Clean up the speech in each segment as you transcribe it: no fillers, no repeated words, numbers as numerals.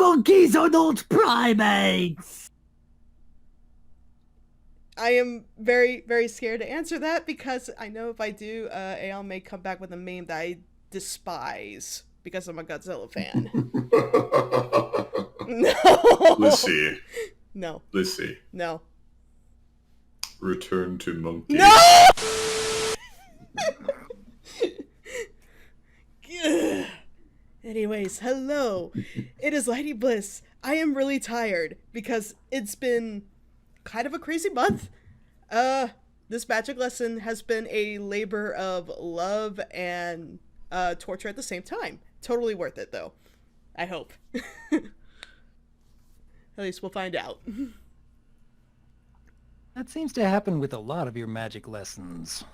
monkeys are not primates! I am very, very scared to answer that because I know if I do, Aeon may come back with a meme that I despise because I'm a Godzilla fan. No! Let's see. No. Let's see. No. Return to monkey. No! Anyways, hello. It is Lady Bliss. I am really tired because it's been kind of a crazy month. This magic lesson has been a labor of love and torture at the same time. Totally worth it though. I hope. At least we'll find out. That seems to happen with a lot of your magic lessons.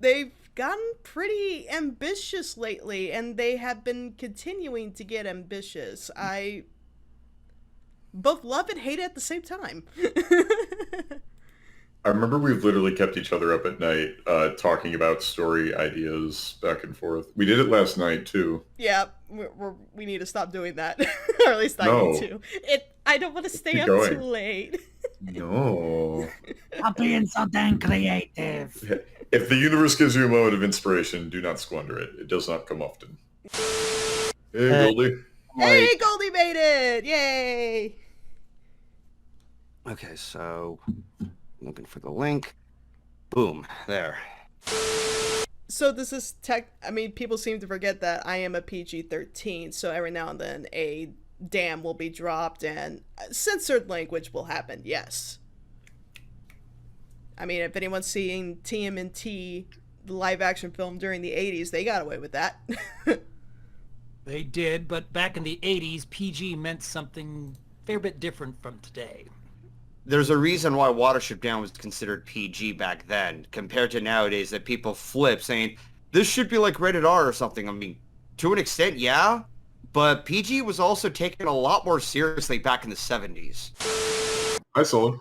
They've gotten pretty ambitious lately, and they have been continuing to get ambitious. I both love and hate it at the same time. I remember we've literally kept each other up at night talking about story ideas back and forth. We did it last night, too. Yeah, we need to stop doing that. Or at least I need to. I don't want to stay up too late. No. I'm being so damn creative. If the universe gives you a moment of inspiration, do not squander it. It does not come often. Hey, Goldie. Hey, Goldie made it! Yay! Okay, so looking for the link. Boom, there. So this is people seem to forget that I am a PG-13, so every now and then a damn will be dropped and censored language will happen, yes. I mean, if anyone's seeing TMNT, the live-action film during the 80s, they got away with that. They did, but back in the 80s, PG meant something a fair bit different from today. There's a reason why Watership Down was considered PG back then, compared to nowadays that people flip saying, this should be like rated R or something. I mean, to an extent, yeah, but PG was also taken a lot more seriously back in the 70s. Hi, Solar.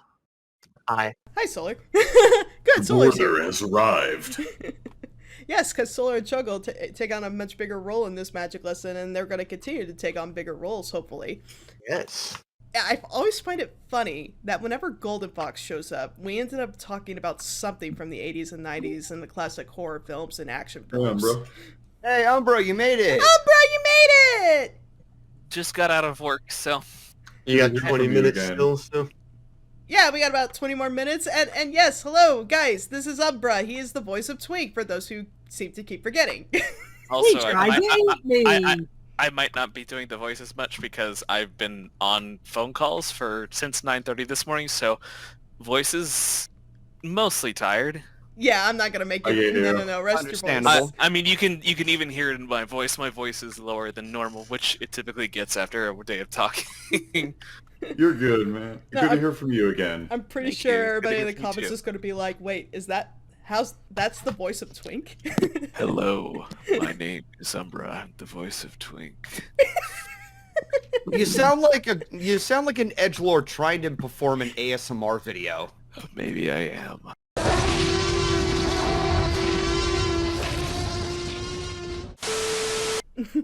Hi. Hi, Solar. Good, Solar's here. Border has arrived. Yes, because Solar and Chuggle take on a much bigger role in this magic lesson, and they're going to continue to take on bigger roles, hopefully. Yes. I always find it funny that whenever Golden Fox shows up, we ended up talking about something from the 80s and 90s and the classic horror films and action films. Hey, Umbra. Hey, Umbra, you made it! Umbra, you made it! Just got out of work, so... You got 20 minutes still, so... Yeah, we got about 20 more minutes, and yes, hello, guys, this is Umbra. He is the voice of Twink, for those who seem to keep forgetting. Also, I might not be doing the voice as much because I've been on phone calls since 9:30 this morning, so voice is mostly tired. Yeah, I'm not gonna make it. No, rest your voice. I mean, you can even hear it in my voice. My voice is lower than normal, which it typically gets after a day of talking. You're good, man. Good to hear from you again. I'm pretty sure everybody in the comments is going to be like, wait, that's the voice of Twink? Hello, my name is Umbra, the voice of Twink. You sound like an edgelord trying to perform an ASMR video. Maybe I am.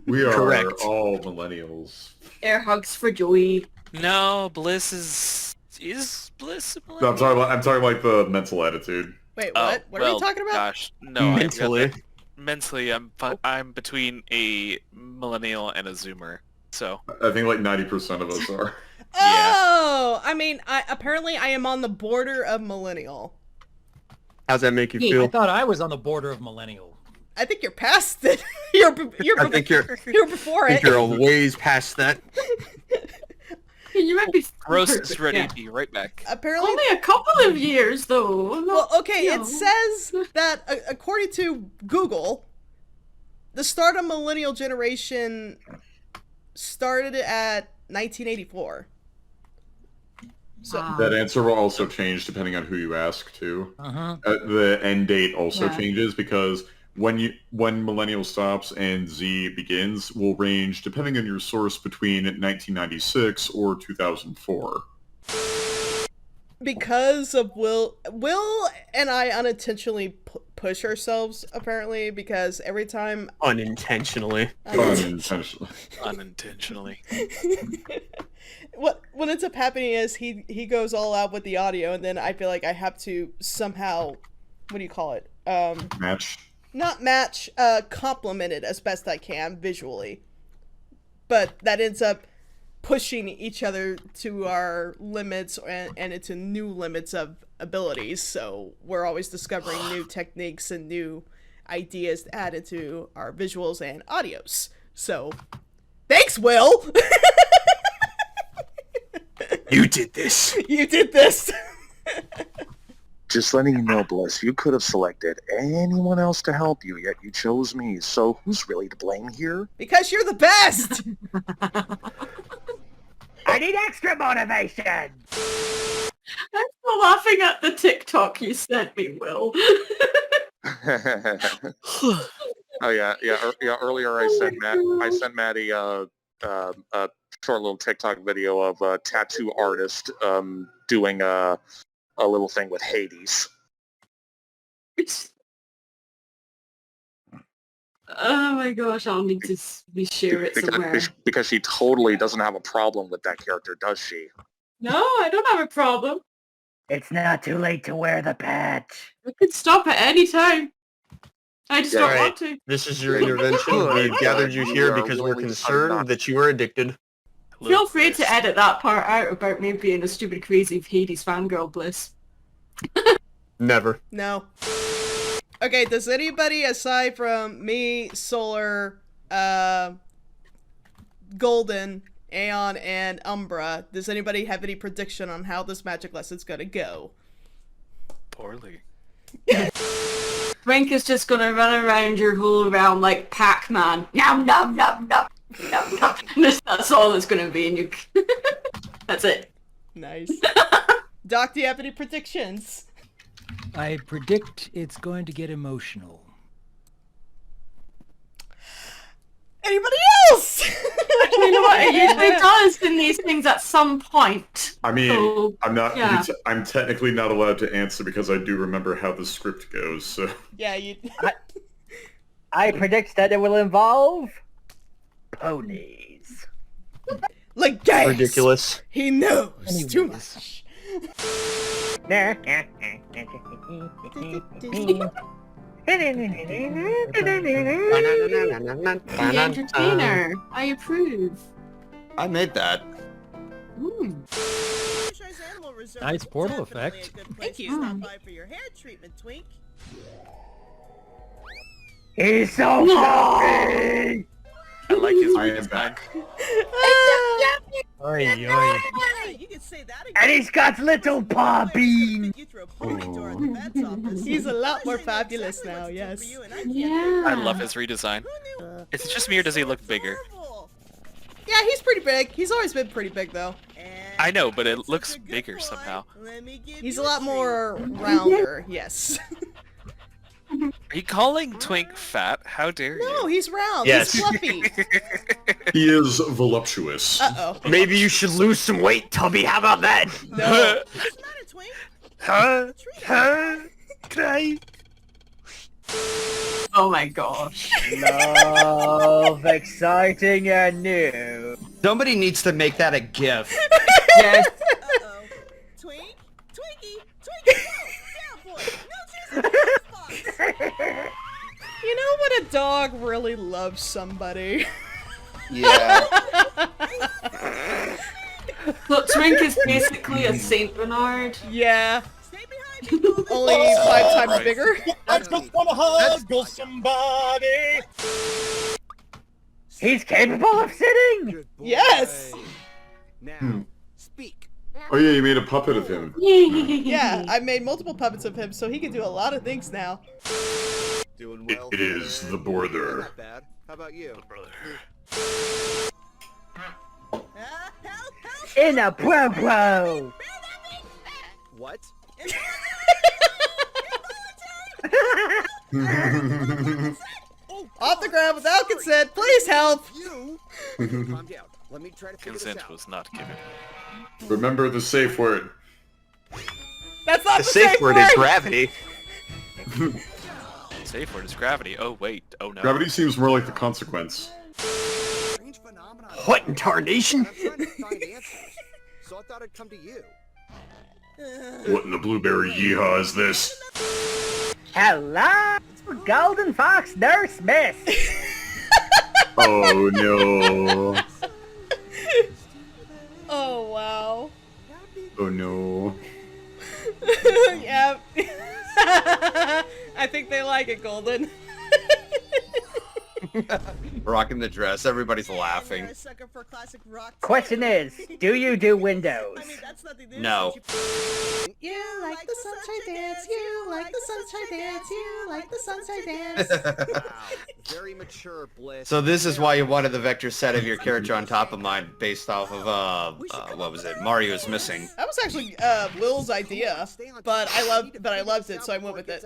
We are Correct. all millennials. Air hugs for Joey. No, Bliss is Bliss a millennial? No, I'm talking like the mental attitude. Wait, what? What are you talking about? Gosh, no. Mentally. Mentally, I'm between a millennial and a Zoomer, so. I think like 90% of us are. Oh! I mean, apparently I am on the border of millennial. How's that make you I feel? thought I was on the border of millennial. I think you're past it. you're before I think it. you're a ways past that. You might be Gross is ready to be right back. Apparently, only a couple of years though. well, okay, it says that according to Google, the start of millennial generation started at 1984. So That answer will also change depending on who you ask, too. The end date also changes because when millennial stops and Z begins will range, depending on your source, between 1996 or 2004. because of Will and I unintentionally push ourselves, apparently, because every time... Unintentionally. Unintentionally. Unintentionally. what ends up happening is he goes all out with the audio, and then I feel like I have to somehow, what do you call it? Match. Not match, complement it as best I can visually. But that ends up pushing each other to our limits and into new limits of abilities. So we're always discovering new techniques and new ideas to add into our visuals and audios. So, thanks, Will! You did this. You did this! Just letting you know, Bliss, you could have selected anyone else to help you, yet you chose me. So who's really to blame here? Because you're the best! I need extra motivation! I'm still laughing at the TikTok you sent me, Will. Oh yeah. Earlier I sent Maddie a short little TikTok video of a tattoo artist doing a little thing with Hades. Oh my gosh, I'll need to share it somewhere. Because she totally doesn't have a problem with that character, does she? No, I don't have a problem. It's not too late to wear the patch. We could stop at any time. I just don't want to. This is your intervention. We've gathered you here because we're concerned that you are addicted. Feel free to edit that part out about me being a stupid, crazy Hades fangirl, Bliss. Never. No. Okay, does anybody aside from me, Solar, Golden, Aeon, and Umbra, does anybody have any prediction on how this magic lesson's gonna go? Poorly. Frank is just gonna run around your whole realm like Pac-Man. Nom nom nom nom nom nom. That's all it's gonna be, and you. That's it. Nice. Doc, do you have any predictions? I predict it's going to get emotional. Anybody else? You know what? It usually does in these things at some point. I mean, So, I'm not. yeah. I'm technically not allowed to answer because I do remember how the script goes. So Yeah, you. I predict that it will involve ponies. Like, guys! Ridiculous. He knows Anyways. too much. The entertainer. I approve. I made that. Nice portal effect. Thank you. Stop by for your hair treatment, Twink. He's so fluffy! I like his I am redesign. back. Oi, oi. You can say that again. And he's got little paw bean! He's a lot more fabulous now, yes. Yeah. I love his redesign. Is it just me or does he look bigger? Yeah, he's pretty big. He's always been pretty big, though. I know, but it looks bigger somehow. He's a lot more rounder, yes. Are you calling Twink fat? How dare you? No, he's round. Yes. He's fluffy. He is voluptuous. Uh-oh. Maybe you should lose some weight, Tubby. How about that? No. Cry. Oh my gosh. Love, exciting and new. Somebody needs to make that a GIF. Yes. Uh-oh. Twink? Twinkie! Twinkie! Go! Down, boy! No chance. You know when a dog really loves somebody? Yeah. Look, Twink is basically a Saint Bernard. Yeah. Only 5 times bigger. I just want to hug somebody. He's capable of sitting! Yes! Now, speak. Oh yeah, you made a puppet of him. Yeah, I made multiple puppets of him, so he can do a lot of things now. Doing well. It is the border. How about you? In a pro-pro! What? Off the ground without consent, please help! Calm down. Let me try to figure this Consent out. was not given. Remember the safe word. That's not The safe word is gravity. Safe word is gravity. Oh wait. Oh no. Gravity seems more like the consequence. What in tarnation? I'm trying to find answers, so I thought I'd come to you. What in the blueberry yeehaw is this? Hello, Golden Fox Nurse Miss. Oh no. Oh, wow. Oh no. Yep. I think they like it, Golden. Rocking the dress, everybody's laughing. Question is, do you do Windows? No. You like the sunshine dance, you like the sunshine dance, you like the sunshine dance. Wow, very mature, Bliss. So this is why you wanted the vector set of your character on top of mine, based off of what was it? Mario's Missing. That was actually Will's idea, but I loved it, so I went with it.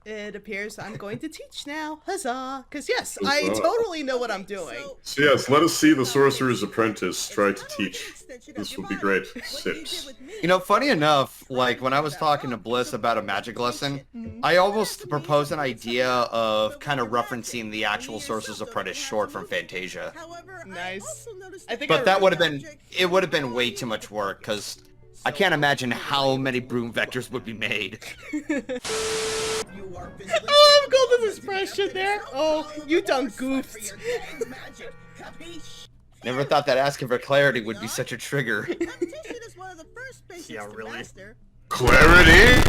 It appears I'm going to teach now. Huzzah! Because yes, I totally know what I'm doing. So yes, let us see the Sorcerer's Apprentice try to teach. This will be great. 6. You know, funny enough, like when I was talking to Bliss about a magic lesson, I almost proposed an idea of kind of referencing the actual Sorcerer's Apprentice short from Fantasia. Nice. I think But that would have been way too much work, because I can't imagine how many broom vectors would be made. Oh, Golden's expression there. Oh, you done goofed. Never thought that asking for clarity would be such a trigger. Yeah, really. Clarity!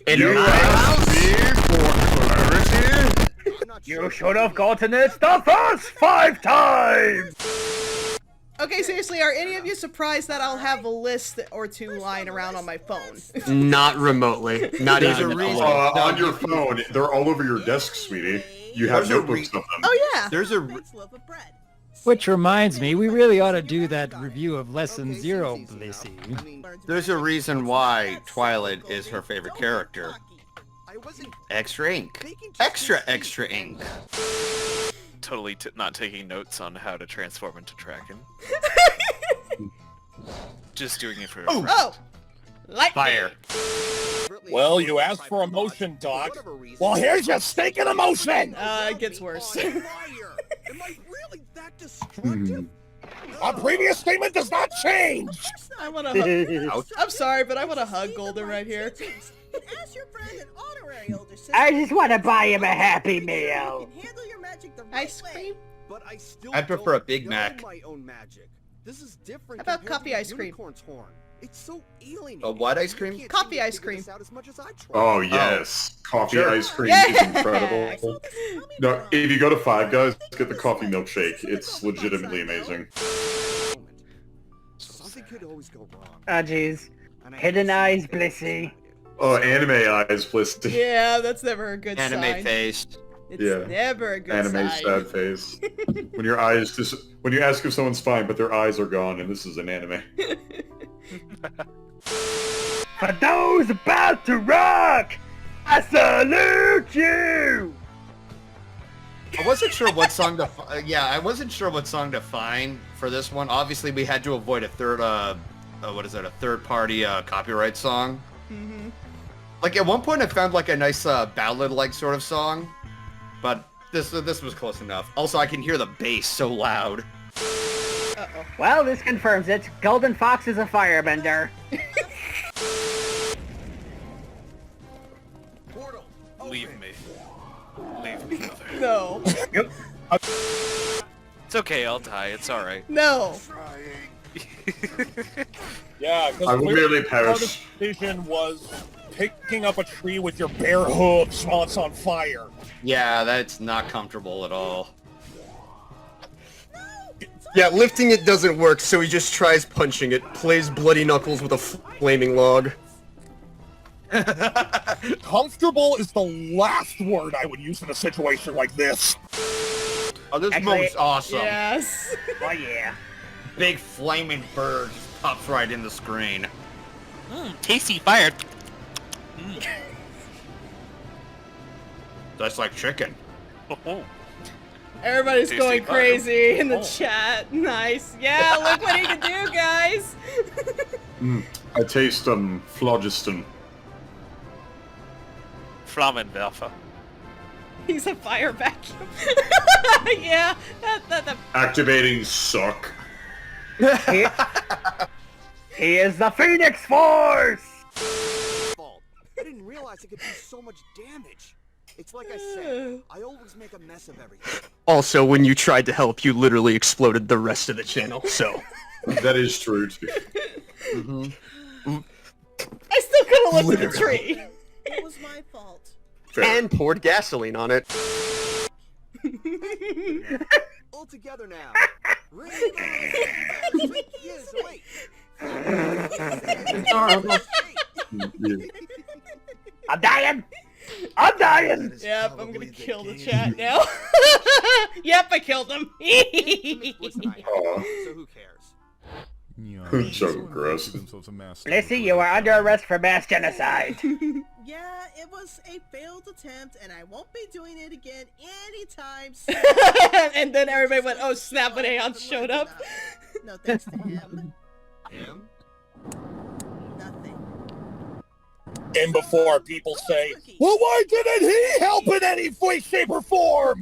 And You asked me for clarity? You should have gotten it the first 5 times! Okay, seriously, are any of you surprised that I'll have a list or two lying around on my phone? Not remotely. Not There's even a a reason. little. On your phone, they're all over your desk, sweetie. You have There's a notebooks of them. Oh yeah. There's a Which reminds me, we really ought to do that review of Lesson 0, Blissy. There's a reason why Twilight is her favorite character. Extra ink. Extra ink. Totally not taking notes on how to transform into Dragon. Just doing it for Oh! Light Fire. Well, you asked for emotion, Doc. Well, here's your stinking emotion! It gets worse. Am I really that destructive? Our previous statement does not change! I wanna hug. I'm sorry, but I wanna hug Golden right here. I just want to buy him a Happy Meal. Ice cream? But I still I'd prefer a don't Big know Mac. my own magic. This is different. How about compared coffee to ice cream? unicorn's horn. It's so alienating. A what ice cream? You can't Coffee seem to ice figure this cream. out as much as I try. Oh yes, coffee Sure. ice cream Yeah. is incredible. No, if you go to Five Guys, get the coffee milkshake. It's legitimately amazing. Something could always go wrong. Oh jeez. And I Hidden hate eyes, seeing Blissy. Oh, anime eyes, please. Yeah, that's never a good Anime sign. face. It's Yeah. never a good Anime sign. sad face. When your eyes just when you ask if someone's fine, but their eyes are gone, and this is an anime. For those about to rock, I salute you! I wasn't sure what song to. I wasn't sure what song to find for this one. Obviously, we had to avoid a third. What is it? A third-party copyright song. Mm-hmm. Like at one point, I found like a nice ballad-like sort of song, but this was close enough. Also, I can hear the bass so loud. Uh-oh. Well, this confirms it. Golden Fox is a firebender. Leave me. Leave me, mother. No. It's okay, I'll die. It's alright. No. Yeah, I will merely part of perish. the decision was picking up a tree with your bare hooves while it's on fire. Yeah, that's not comfortable at all. Yeah, lifting it doesn't work, so he just tries punching it. Plays bloody knuckles with a flaming log. Comfortable is the last word I would use in a situation like this. Oh, this Actually, move's awesome. Yes. Oh yeah. Big flaming bird just pops right in the screen. Tasty fire. That's like chicken. Oh. Everybody's Tasty going fire. crazy in the Oh. chat. Nice. Yeah, look what he can do, guys. I taste phlogiston. Flammenwerfer. He's a fire vacuum. Yeah. Activating suck. He is the Phoenix Force! I didn't realize it could do so much damage. It's like I said, I always make a mess of everything. Also, when you tried to help, you literally exploded the rest of the channel, so... That is true, too. I still couldn't look at the tree. It was my fault. Fair. And poured gasoline on it. All together now. I'm dying! I'm dying! Yep, I'm gonna kill the chat now. Yep, I killed him. So who cares? Who's so gross? Lissy, you are under arrest for mass genocide. Yeah, it was a failed attempt, and I won't be doing it again anytime soon. And then everybody went, oh snap, when Aeon showed up. No thanks to him. Him? Nothing. And before people say, well, why didn't he help in any way, shape, or form?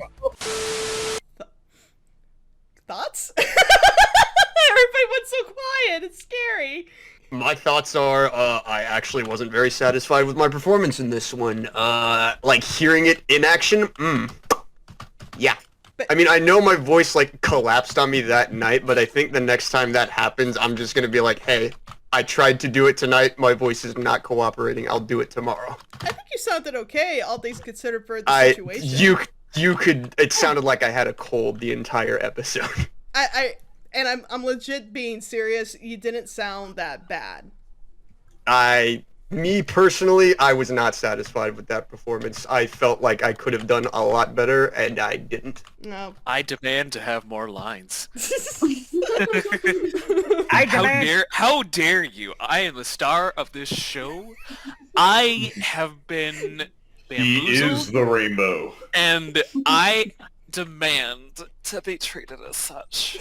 Thoughts? Everybody went so quiet, it's scary. My thoughts are, I actually wasn't very satisfied with my performance in this one. Like, hearing it in action, yeah. But, I mean, I know my voice, like, collapsed on me that night, but I think the next time that happens, I'm just gonna be like, hey, I tried to do it tonight, my voice is not cooperating, I'll do it tomorrow. I think you sounded okay, all things considered for the situation. You could, it sounded like I had a cold the entire episode. I'm legit being serious, you didn't sound that bad. Me personally, I was not satisfied with that performance. I felt like I could have done a lot better, and I didn't. No. I demand to have more lines. How dare you? I am the star of this show. I have been bamboozled. He is the rainbow. And I demand to be treated as such.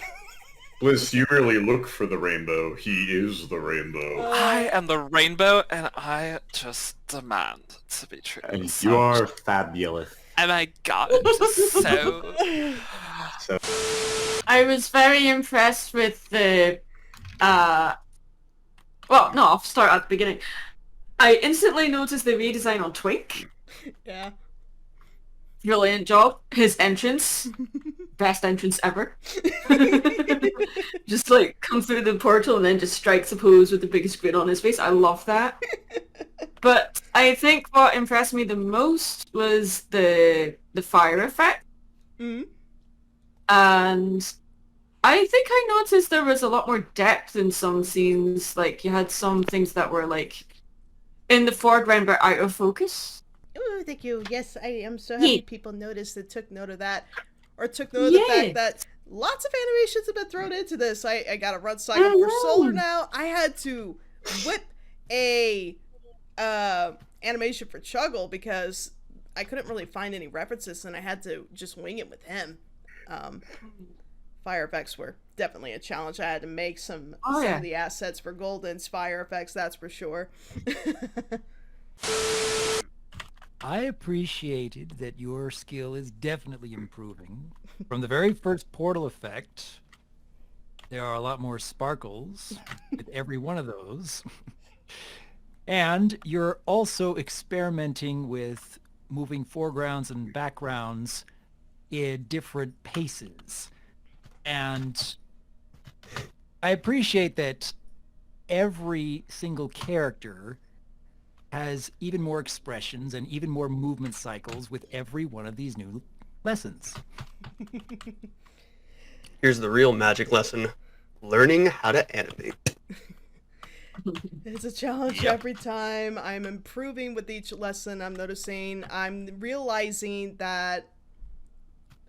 Bliss, you really look for the rainbow. He is the rainbow. I am the rainbow, and I just demand to be treated as such. You are fabulous. And I got it. So... I was very impressed with the, well, no, I'll start at the beginning. I instantly noticed the redesign on Twink. Yeah. Brilliant job. His entrance. Best entrance ever. Just like comes through the portal and then just strikes a pose with the biggest grin on his face. I love that. But I think what impressed me the most was the fire effect. Mm-hmm. And I think I noticed there was a lot more depth in some scenes. Like you had some things that were like in the foreground but out of focus. Oh, thank you. Yes, I am so happy people noticed and took note of that. Or took note of the fact that lots of animations have been thrown into this. I got a run cycle for Solar now. I had to whip a animation for Chuggle because I couldn't really find any references and I had to just wing it with him. Fire effects were definitely a challenge. I had to make some of the assets for Golden's fire effects, that's for sure. I appreciated that your skill is definitely improving. From the very first portal effect, there are a lot more sparkles with every one of those. And you're also experimenting with moving foregrounds and backgrounds in different paces. And I appreciate that every single character has even more expressions and even more movement cycles with every one of these new lessons. Here's the real magic lesson. Learning how to animate. It's a challenge every time. I'm improving with each lesson. I'm noticing, I'm realizing that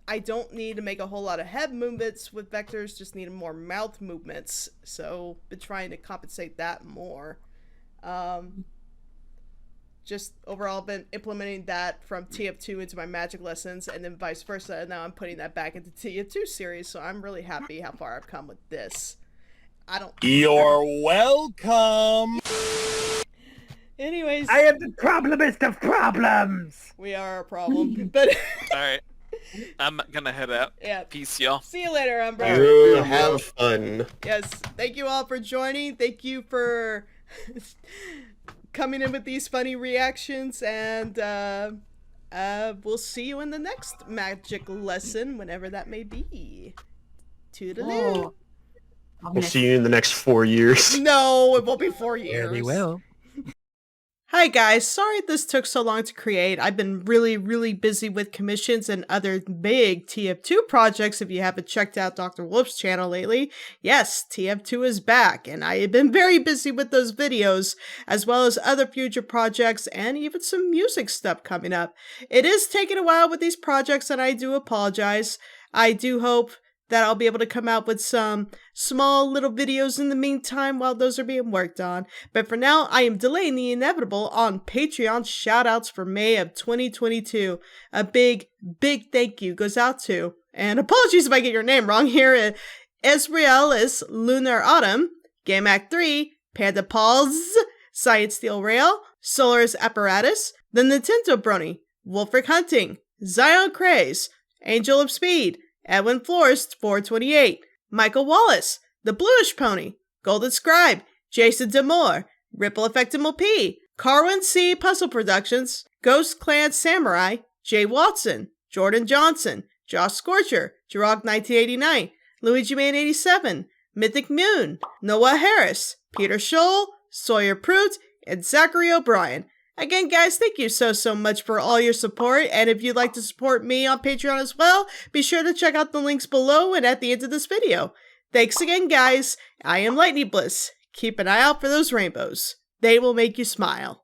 I don't need to make a whole lot of head movements with vectors, just need more mouth movements. So, been trying to compensate that more. Just overall been implementing that from TF2 into my magic lessons and then vice versa. And now I'm putting that back into TF2 series. So I'm really happy how far I've come with this. You're welcome. Anyways, I am the problemest of problems. we are a problem. But All right. I'm gonna head out. yeah, Peace, y'all. see you later, Umbro. You have fun. Yes, thank you all for joining. Thank you for coming in with these funny reactions, and we'll see you in the next magic lesson, whenever that may be. Toodaloo. Oh, We'll see you in the next 4 years. No, it won't be 4 years. Very well. Hi guys, sorry this took so long to create. I've been really busy with commissions and other big TF2 projects. If you haven't checked out Dr. Wolf's channel lately, yes, TF2 is back, and I have been very busy with those videos, as well as other future projects and even some music stuff coming up. It is taking a while with these projects, and I do apologize. I do hope that I'll be able to come out with some small little videos in the meantime while those are being worked on. But for now, I am delaying the inevitable on Patreon shoutouts for May of 2022. A big thank you goes out to, and apologies if I get your name wrong here, Ezralas Lunarautumn, Game Act 3, PandaPawZzzz, Science Steel Rail, Solaris Apparatus, the Nintendo Brony, Wulfric Hunting, Zion Kraze, Angel of Speed, Edwin Florist 428, Michael Wallace, TheBluishPony, Golden Scribe, Jason Demore, Ripple-Effect-MLP, CarawanC.PuzzleProductions, GhostClanSamurai, Jay Watson, Jordan Johnson, Josh Scorcher, Jirog 1989, Luigi Man 87, Mythic Moon, Noah Harris, Peter Shull, Sawyer Pruitt, and Zachary O'Brien. Again, guys, thank you so much for all your support, and if you'd like to support me on Patreon as well, be sure to check out the links below and at the end of this video. Thanks again, guys. I am Lightning Bliss. Keep an eye out for those rainbows. They will make you smile.